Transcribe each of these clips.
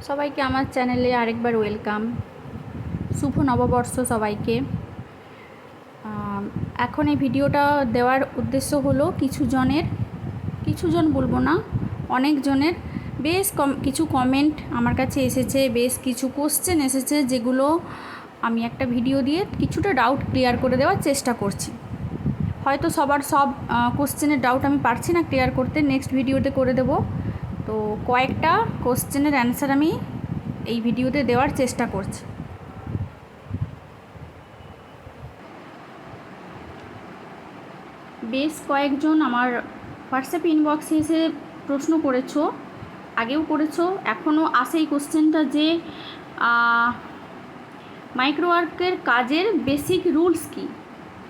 সবাইকে আমার চ্যানেলে আরেকবার ওয়েলকাম। শুভ নববর্ষ সবাইকে। এখন এই ভিডিওটা দেওয়ার উদ্দেশ্য হলো কিছুজন বলবো না, অনেকজনের বেশ কিছু কমেন্ট আমার কাছে এসেছে, বেশ কিছু কোশ্চেন এসেছে, যেগুলো আমি একটা ভিডিও দিয়ে কিছুটা ডাউট ক্লিয়ার করে দেওয়ার চেষ্টা করছি। হয়তো সবার সব কোশ্চেনের ডাউট আমি পারছি না ক্লিয়ার করতে, নেক্সট ভিডিওতে করে দেব। তো কয়েকটা কোশ্চেনের অ্যান্সার আমি এই ভিডিওতে দেওয়ার চেষ্টা করছি। বেশ কয়েকজন আমার হোয়াটসঅ্যাপ ইনবক্সে এসে প্রশ্ন করেছো, আগেও করেছো, এখনও আসে এই কোশ্চেনটা যে মাইক্রোওয়ার্কের কাজের বেসিক রুলস কী।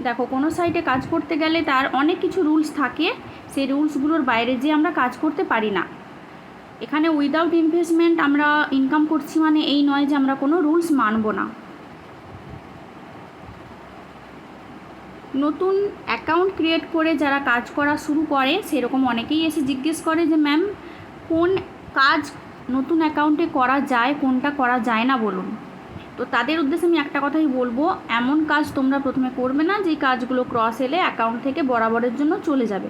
দেখো, কোনো সাইটে কাজ করতে গেলে তার অনেক কিছু রুলস থাকে, সেই রুলসগুলোর বাইরে যে আমরা কাজ করতে পারি না। এখানে উইদাউট ইনভেস্টমেন্ট আমরা ইনকাম করছি মানে এই নয় যে আমরা কোনো রুলস মানব না। নতুন অ্যাকাউন্ট ক্রিয়েট করে যারা কাজ করা শুরু করে, সেরকম অনেকেই এসে জিজ্ঞেস করে যে ম্যাম, কোন কাজ নতুন অ্যাকাউন্টে করা যায়, কোনটা করা যায় না বলুন। তো তাদের উদ্দেশ্যে আমি একটা কথাই বলবো, এমন কাজ তোমরা প্রথমে করবে না যেই কাজগুলো ক্রস এলে অ্যাকাউন্ট থেকে বরাবরের জন্য চলে যাবে।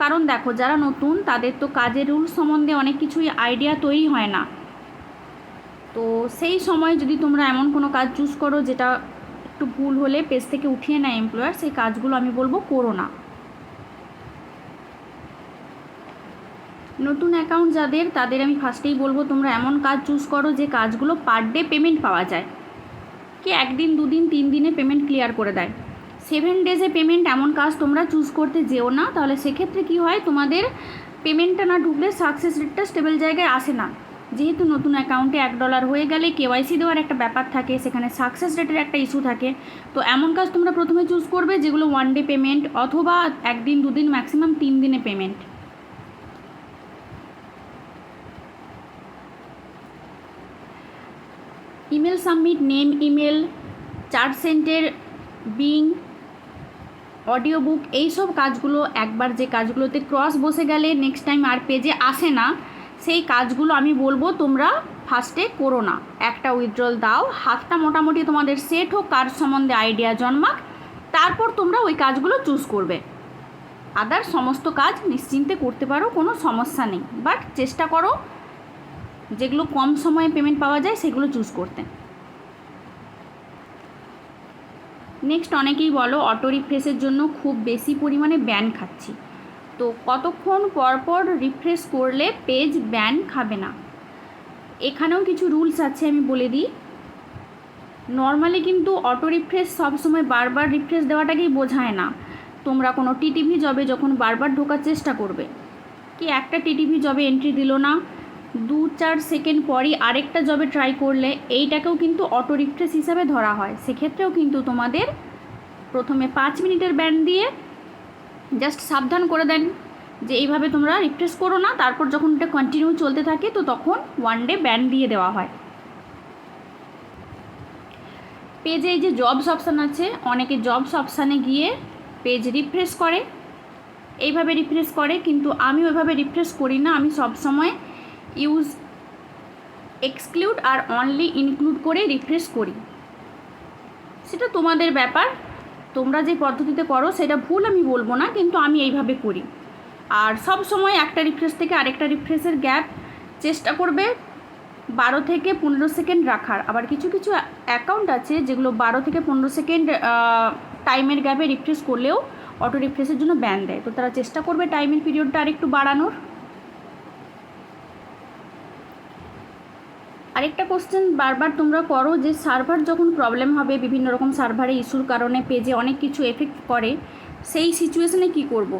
কারণ দেখো, যারা নতুন তাদের তো কাজের রুলস সম্বন্ধে অনেক কিছুই আইডিয়া তৈরি হয় না। তো সেই সময় যদি তোমরা এমন কোনো কাজ চুজ করো যেটা একটু ভুল হলে পেজ থেকে উঠিয়ে নেয় এমপ্লয়ার, সেই কাজগুলো আমি বলবো করো না। নতুন অ্যাকাউন্ট যাদের, তাদের আমি ফার্স্টেই বলবো তোমরা এমন কাজ চুজ করো যে কাজগুলো পার ডে পেমেন্ট পাওয়া যায়, কি একদিন, দুদিন, 3 দিনে পেমেন্ট ক্লিয়ার করে দেয়। 7 ডেজে পেমেন্ট এমন কাজ তোমরা চুজ করতে যেও না, তাহলে সেক্ষেত্রে কি হয়, তোমাদের পেমেন্টটা না ঢুকলে সাকসেস রেটটা স্টেবল জায়গায় আসে না। যেহেতু নতুন অ্যাকাউন্টে $1 হয়ে গেলে কেওয়াইসি দেওয়ার একটা ব্যাপার থাকে, সেখানে সাকসেস রেটের একটা ইস্যু থাকে। তো এমন কাজ তোমরা প্রথমে চুজ করবে যেগুলো 1 ডে পেমেন্ট, অথবা একদিন, দুদিন, ম্যাক্সিমাম 3 দিনে payment. Email submit, name email, charge সেন্টের, বিং, অডিও বুক, এইসব কাজগুলো একবার যে কাজগুলোতে ক্রস বসে গেলে নেক্সট টাইম আর পেজে আসে না, সেই কাজগুলো আমি বলবো তোমরা ফার্স্টে করো না। একটা উইথড্রল দাও, হাতটা মোটামুটি তোমাদের সেট হোক, কাজ সম্বন্ধে আইডিয়া জন্মাক, তারপর তোমরা ওই কাজগুলো চুজ করবে। আদার সমস্ত কাজ নিশ্চিন্তে করতে পারো, কোনো সমস্যা নেই, বাট চেষ্টা করো যেগুলো কম সময়ে পেমেন্ট পাওয়া যায় সেগুলো চুজ করতে। নেক্সট, অনেকেই বলো অটো রিফ্রেশের জন্য খুব বেশি পরিমাণে ব্যান খাচ্ছি। তো কতক্ষণ পর রিফ্রেশ করলে পেজ ব্যান খাবে না, এখানেও কিছু রুলস আছে, আমি বলে দিই। নর্মালি কিন্তু অটো রিফ্রেশ সবসময় বারবার রিফ্রেশ দেওয়াটাকেই বোঝায় না। তোমরা কোনো টিটিভি জবে যখন বারবার ঢোকার চেষ্টা করবে, কি একটা টিটিভি জবে এন্ট্রি দিল না, 2-4 সেকেন্ড পরই আরেকটা জবে ট্রাই করলে, এইটাকেও কিন্তু অটো রিফ্রেশ হিসাবে ধরা হয়। সেক্ষেত্রেও কিন্তু তোমাদের প্রথমে 5 মিনিটের ব্যান দিয়ে জাস্ট সাবধান করে দেন যে এইভাবে তোমরা রিফ্রেশ করো না, তারপর যখন এটা কন্টিনিউ চলতে থাকে তো তখন 1 ডে ব্যান দিয়ে দেওয়া হয়। পেজে এই যে জবস অপশান আছে, অনেকে জবস অপশানে গিয়ে পেজ রিফ্রেশ করে, এইভাবে রিফ্রেশ করে, কিন্তু আমি ওইভাবে রিফ্রেশ করি না। আমি সবসময় ইউজ এক্সক্লুড আর অনলি ইনক্লুড করে রিফ্রেশ করি। সেটা তোমাদের ব্যাপার, তোমরা যে পদ্ধতিতে করো সেটা ভুল আমি বলবো না, কিন্তু আমি এইভাবে করি। আর সব সময় একটা রিফ্রেশ থেকে আরেকটা রিফ্রেশের গ্যাপ চেষ্টা করবে 12 থেকে 15 সেকেন্ড রাখার। আবার কিছু কিছু অ্যাকাউন্ট আছে যেগুলো 12 থেকে 15 সেকেন্ড টাইমের গ্যাপে রিফ্রেশ করলেও অটো রিফ্রেশের জন্য ব্যান দেয়। তো তারা চেষ্টা করবে টাইমের পিরিয়ডটা আরেকটু বাড়ানোর। আরেকটা কোশ্চেন বারবার তোমরা করো যে সার্ভার যখন প্রবলেম হবে, বিভিন্ন রকম সার্ভারে ইস্যুর কারণে পেজে অনেক কিছু এফেক্ট করে, সেই সিচুয়েশনে কি করব।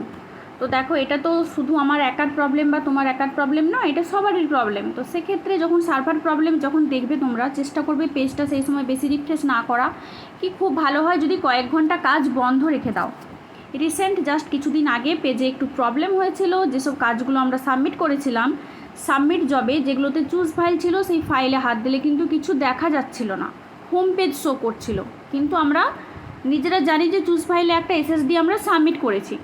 তো দেখো, এটা তো শুধু আমার একার প্রবলেম বা তোমার একার প্রবলেম নয়, এটা সবারই প্রবলেম। তো সেক্ষেত্রে যখন সার্ভার প্রবলেম যখন দেখবে, তোমরা চেষ্টা করবে পেজটা সেই সময় বেশি রিফ্রেশ না করা, কি খুব ভালো হয় যদি কয়েক ঘন্টা কাজ বন্ধ রেখে দাও। রিসেন্ট জাস্ট কিছুদিন আগে পেজে একটু প্রবলেম হয়েছিল, যেসব কাজগুলো আমরা সাবমিট করেছিলাম, সাবমিট জবে যেগুলোতে চুজ ফাইল ছিল, সেই ফাইলে হাত দিলে কিন্তু কিছু দেখা যাচ্ছিল না, হোম পেজ শো করছিল, কিন্তু আমরা নিজেরা জানি যে চুজ ফাইলে একটা এসএসডি আমরা সাবমিট করেছি।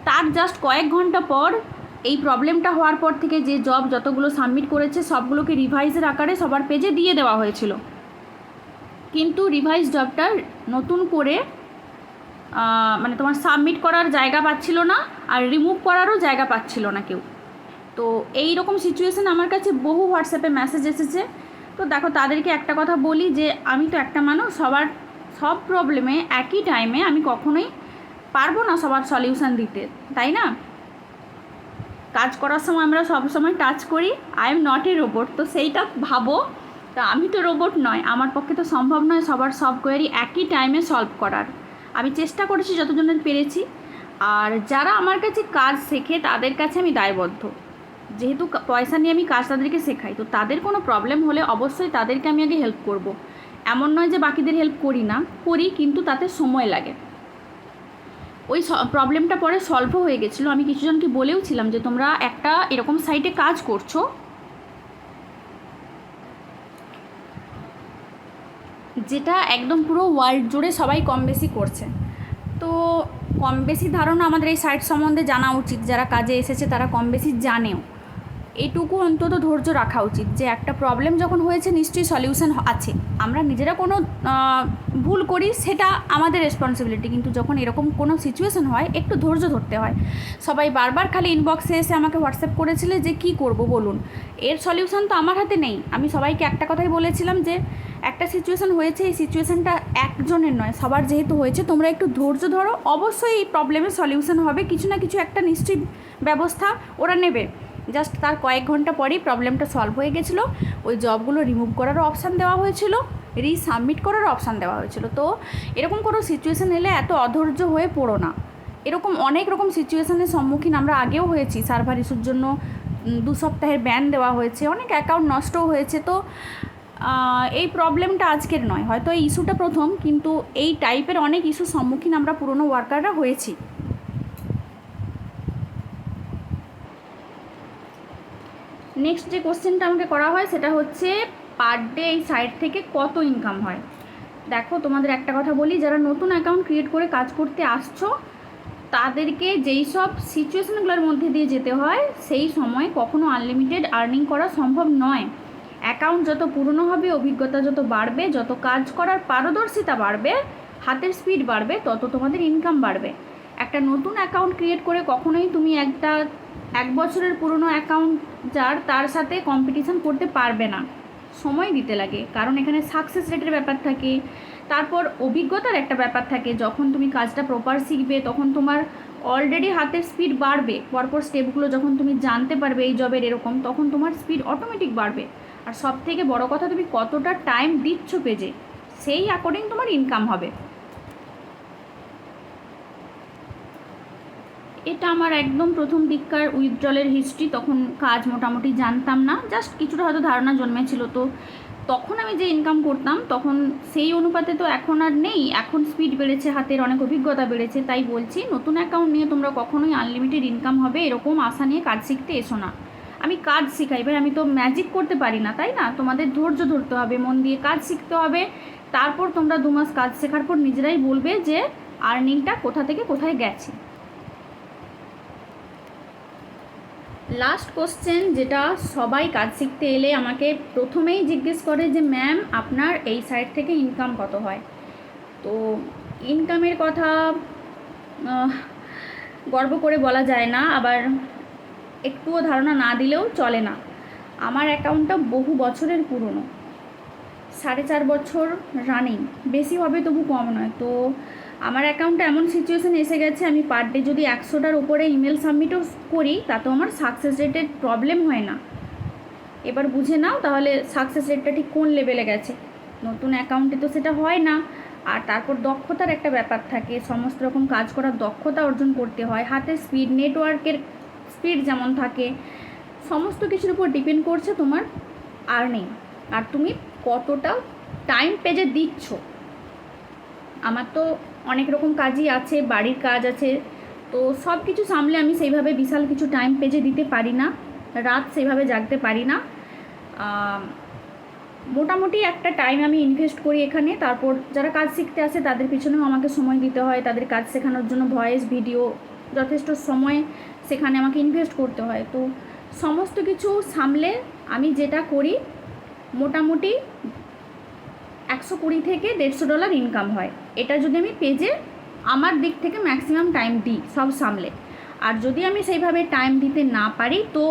তার জাস্ট কয়েক ঘন্টা পর এই প্রবলেমটা হওয়ার পর থেকে যে জব যতগুলো সাবমিট করেছে সবগুলোকে রিভাইজের আকারে সবার পেজে দিয়ে দেওয়া হয়েছিল, কিন্তু রিভাইজ জবটা নতুন করে মানে তোমার সাবমিট করার জায়গা পাচ্ছিল না, আর রিমুভ করারও জায়গা পাচ্ছিল না কেউ। তো এই রকম সিচুয়েশান আমার কাছে বহু হোয়াটসঅ্যাপে মেসেজ এসেছে। তো দেখো, তাদেরকে একটা কথা বলি যে আমি তো একটা মানুষ, সব প্রবলেমে একই টাইমে আমি কখনোই পারবো না সবার সলিউশান দিতে, তাই না? কাজ করার সময় আমরা সবসময় টাচ করি, I am not a robot, তো সেইটা ভাবো। তা আমি তো রোবট নয়, আমার পক্ষে তো সম্ভব নয় সবার সব কোয়েরি একই টাইমে সলভ করার। আমি চেষ্টা করেছি যতজনের পেরেছি, আর যারা আমার কাছে কাজ শেখে তাদের কাছে আমি দায়বদ্ধ। যেহেতু পয়সা নিয়ে আমি কাজ তাদেরকে শেখাই, তো তাদের কোনো প্রবলেম হলে অবশ্যই তাদেরকে আমি আগে হেল্প করব। এমন নয় যে বাকিদের হেল্প করি না, করি, কিন্তু তাতে সময় লাগে। ওই প্রবলেমটা পরে সলভও হয়ে গেছিলো। আমি কিছুজনকে বলেও ছিলাম যে তোমরা একটা এরকম সাইটে কাজ করছো যেটা একদম পুরো ওয়ার্ল্ড জুড়ে সবাই কম বেশি করছে, তো কম বেশি ধারণা আমাদের এই সাইট সম্বন্ধে জানা উচিত। যারা কাজে এসেছে তারা কম বেশি জানেও, এইটুকু অন্তত ধৈর্য রাখা উচিত যে একটা প্রবলেম যখন হয়েছে নিশ্চয়ই সলিউশন আছে। আমরা নিজেরা কোনো ভুল করি সেটা আমাদের রেসপন্সিবিলিটি, কিন্তু যখন এরকম কোনো সিচুয়েশন হয় একটু ধৈর্য ধরতে হয়। সবাই বারবার খালি ইনবক্সে এসে আমাকে হোয়াটসঅ্যাপ করেছিলে যে কি করব বলুন, এর সলিউশন তো আমার হাতে নেই। আমি সবাইকে একটা কথাই বলেছিলাম যে একটা সিচুয়েশন হয়েছে, এই সিচুয়েশনটা একজনের নয়, সবার যেহেতু হয়েছে তোমরা একটু ধৈর্য ধরো, অবশ্যই এই প্রবলেমের সলিউশন হবে, কিছু না কিছু একটা নিশ্চয়ই ব্যবস্থা ওরা নেবে। জাস্ট তার কয়েক ঘন্টা পরেই প্রবলেমটা সলভ হয়ে গেছিলো। ওই জবগুলো রিমুভ করারও অপশান দেওয়া হয়েছিল, রিসাবমিট করারও অপশান দেওয়া হয়েছিল। তো এরকম কোনো সিচুয়েশান এলে এত অধৈর্য হয়ে পড়ো না। এরকম অনেক রকম সিচুয়েশানের সম্মুখীন আমরা আগেও হয়েছি। সার্ভার ইস্যুর জন্য 2 সপ্তাহের ব্যান দেওয়া হয়েছে, অনেক অ্যাকাউন্ট নষ্টও হয়েছে। তো এই প্রবলেমটা আজকের নয়, হয়তো এই ইস্যুটা প্রথম, কিন্তু এই টাইপের অনেক ইস্যুর সম্মুখীন আমরা পুরনো ওয়ার্কাররা হয়েছি। নেক্সট যে কোশ্চেনটা আমাকে করা হয় সেটা হচ্ছে পার ডে এই সাইট থেকে কত ইনকাম হয়। দেখো, তোমাদের একটা কথা বলি, যারা নতুন অ্যাকাউন্ট ক্রিয়েট করে কাজ করতে আসছো তাদেরকে যেই সব সিচুয়েশনগুলোর মধ্যে দিয়ে যেতে হয় সেই সময় কখনো আনলিমিটেড আর্নিং করা সম্ভব নয়। অ্যাকাউন্ট যত পুরনো হবে, অভিজ্ঞতা যত বাড়বে, যত কাজ করার পারদর্শিতা বাড়বে, হাতের স্পিড বাড়বে, তত তোমাদের ইনকাম বাড়বে। একটা নতুন অ্যাকাউন্ট ক্রিয়েট করে কখনোই তুমি একটা 1 বছরের পুরনো অ্যাকাউন্ট যার তার সাথে কম্পিটিশান করতে পারবে না। সময় দিতে লাগে, কারণ এখানে সাকসেস রেটের ব্যাপার থাকে, তারপর অভিজ্ঞতার একটা ব্যাপার থাকে। যখন তুমি কাজটা প্রপার শিখবে তখন তোমার অলরেডি হাতের স্পিড বাড়বে, পরপর স্টেপগুলো যখন তুমি জানতে পারবে এই জবের এরকম, তখন তোমার স্পিড অটোমেটিক বাড়বে। আর সব থেকে বড় কথা, তুমি কতটা টাইম দিচ্ছ পেজে, সেই অ্যাকর্ডিং তোমার ইনকাম হবে। এটা আমার একদম প্রথম দিককার উইথড্রলের হিস্ট্রি। তখন কাজ মোটামুটি জানতাম না, জাস্ট কিছুটা হয়তো ধারণা জন্মেছিল। তো তখন আমি যে ইনকাম করতাম তখন সেই অনুপাতে তো এখন আর নেই। এখন স্পিড বেড়েছে, হাতের অনেক অভিজ্ঞতা বেড়েছে। তাই বলছি, নতুন অ্যাকাউন্ট নিয়ে তোমরা কখনোই আনলিমিটেড ইনকাম হবে এরকম আশা নিয়ে কাজ শিখতে এসো না। আমি কাজ শেখাই, এবার আমি তো ম্যাজিক করতে পারি না, তাই না? তোমাদের ধৈর্য ধরতে হবে, মন দিয়ে কাজ শিখতে হবে। তারপর তোমরা 2 মাস কাজ শেখার পর নিজেরাই বলবে যে আর্নিংটা কোথা থেকে কোথায় গেছে। লাস্ট কোশ্চেন, যেটা সবাই কাজ শিখতে এলে আমাকে প্রথমেই জিজ্ঞেস করে যে ম্যাম আপনার এই সাইট থেকে ইনকাম কত হয়। তো ইনকামের কথা গর্ব করে বলা যায় না, আবার একটুও ধারণা না দিলেও চলে না। আমার অ্যাকাউন্টটা বহু বছরের পুরনো, 4.5 বছর রানিং, বেশি হবে তবু কম নয়। তো আমার অ্যাকাউন্টে এমন সিচুয়েশান এসে গেছে, আমি পার ডে যদি 100টার উপরে ইমেল সাবমিটও করি তাতেও আমার সাকসেস রেটের প্রবলেম হয় না। এবার বুঝে নাও তাহলে সাকসেস রেটটা ঠিক কোন লেভেলে গেছে। নতুন অ্যাকাউন্টে তো সেটা হয় না। আর তারপর দক্ষতার একটা ব্যাপার থাকে, সমস্ত রকম কাজ করার দক্ষতা অর্জন করতে হয়, হাতের স্পিড, নেটওয়ার্কের স্পিড যেমন থাকে, সমস্ত কিছুর উপর ডিপেন্ড করছে তোমার আর্নিং, আর তুমি কতটা টাইম পেজে দিচ্ছ। আমার তো অনেক রকম কাজই আছে, বাড়ির কাজ আছে, তো সব কিছু সামলে আমি সেইভাবে বিশাল কিছু টাইম পেজে দিতে পারি না, রাত সেইভাবে জাগতে পারি না। মোটামুটি একটা টাইম আমি ইনভেস্ট করি এখানে। তারপর যারা কাজ শিখতে আসে তাদের পিছনেও আমাকে সময় দিতে হয়, তাদের কাজ শেখানোর জন্য ভয়েস ভিডিও যথেষ্ট সময় সেখানে আমাকে ইনভেস্ট করতে হয়। তো সমস্ত কিছু সামলে আমি যেটা করি মোটামুটি 120 থেকে $150 ইনকাম হয়। এটা যদি আমি পেজে আমার দিক থেকে ম্যাক্সিমাম টাইম দিই সব সামলে। আর যদি আমি সেইভাবে টাইম দিতে না পারি তো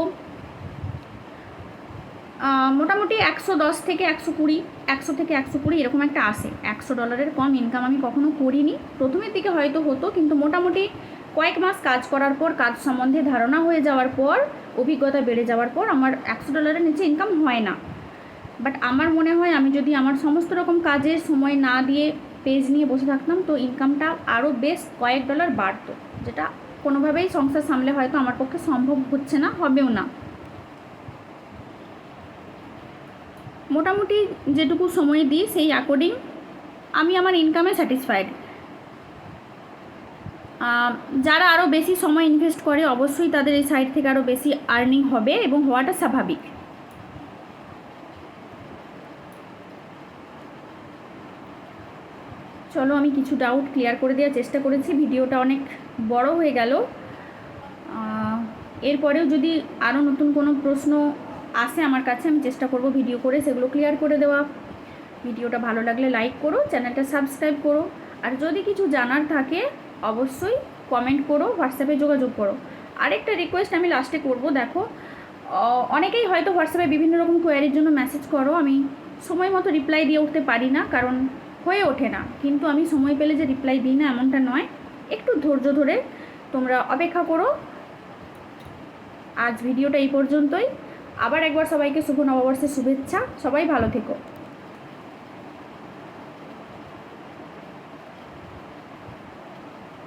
মোটামুটি 110 থেকে 120, 100 থেকে 120 এরকম একটা আসে। $100 কম ইনকাম আমি কখনো করিনি। প্রথমের দিকে হয়তো হতো, কিন্তু মোটামুটি কয়েক মাস কাজ করার পর, কাজ সম্বন্ধে ধারণা হয়ে যাওয়ার পর, অভিজ্ঞতা বেড়ে যাওয়ার পর আমার $100 নিচে ইনকাম হয় না। বাট আমার মনে হয় আমি যদি আমার সমস্ত রকম কাজের সময় না দিয়ে পেজ নিয়ে বসে থাকতাম তো ইনকামটা আরও বেশ কয়েক ডলার বাড়তো, যেটা কোনোভাবেই সংসার সামলে হয়তো আমার পক্ষে সম্ভব হচ্ছে না, হবেও না। মোটামুটি যেটুকু সময় দিই সেই অ্যাকর্ডিং আমি আমার ইনকামে স্যাটিসফাইড। যারা আরও বেশি সময় ইনভেস্ট করে অবশ্যই তাদের এই সাইট থেকে আরও বেশি আর্নিং হবে এবং হওয়াটা স্বাভাবিক। চলো আমি কিছু ডাউট ক্লিয়ার করে দেওয়ার চেষ্টা করেছি। ভিডিওটা অনেক বড় হয়ে গেল। এরপরেও যদি আরও নতুন কোনো প্রশ্ন আসে আমার কাছে, আমি চেষ্টা করব ভিডিও করে সেগুলো ক্লিয়ার করে দেওয়া। ভিডিওটা ভালো লাগলে লাইক করো, চ্যানেলটা সাবস্ক্রাইব করো, আর যদি কিছু জানার থাকে অবশ্যই কমেন্ট করো, হোয়াটসঅ্যাপে যোগাযোগ করো। আরেকটা রিকোয়েস্ট আমি লাস্টে করব, দেখো অনেকেই হয়তো হোয়াটসঅ্যাপে বিভিন্ন রকম কোয়ারির জন্য মেসেজ করো, আমি সময় মতো রিপ্লাই দিয়ে উঠতে পারি না, কারণ হয়ে ওঠে না। কিন্তু আমি সময় পেলে যে রিপ্লাই দিই না এমনটা নয়, একটু ধৈর্য ধরে তোমরা অপেক্ষা করো। আজ ভিডিওটা এই পর্যন্তই। আবার একবার সবাইকে শুভ নববর্ষের শুভেচ্ছা। সবাই ভালো থেকো।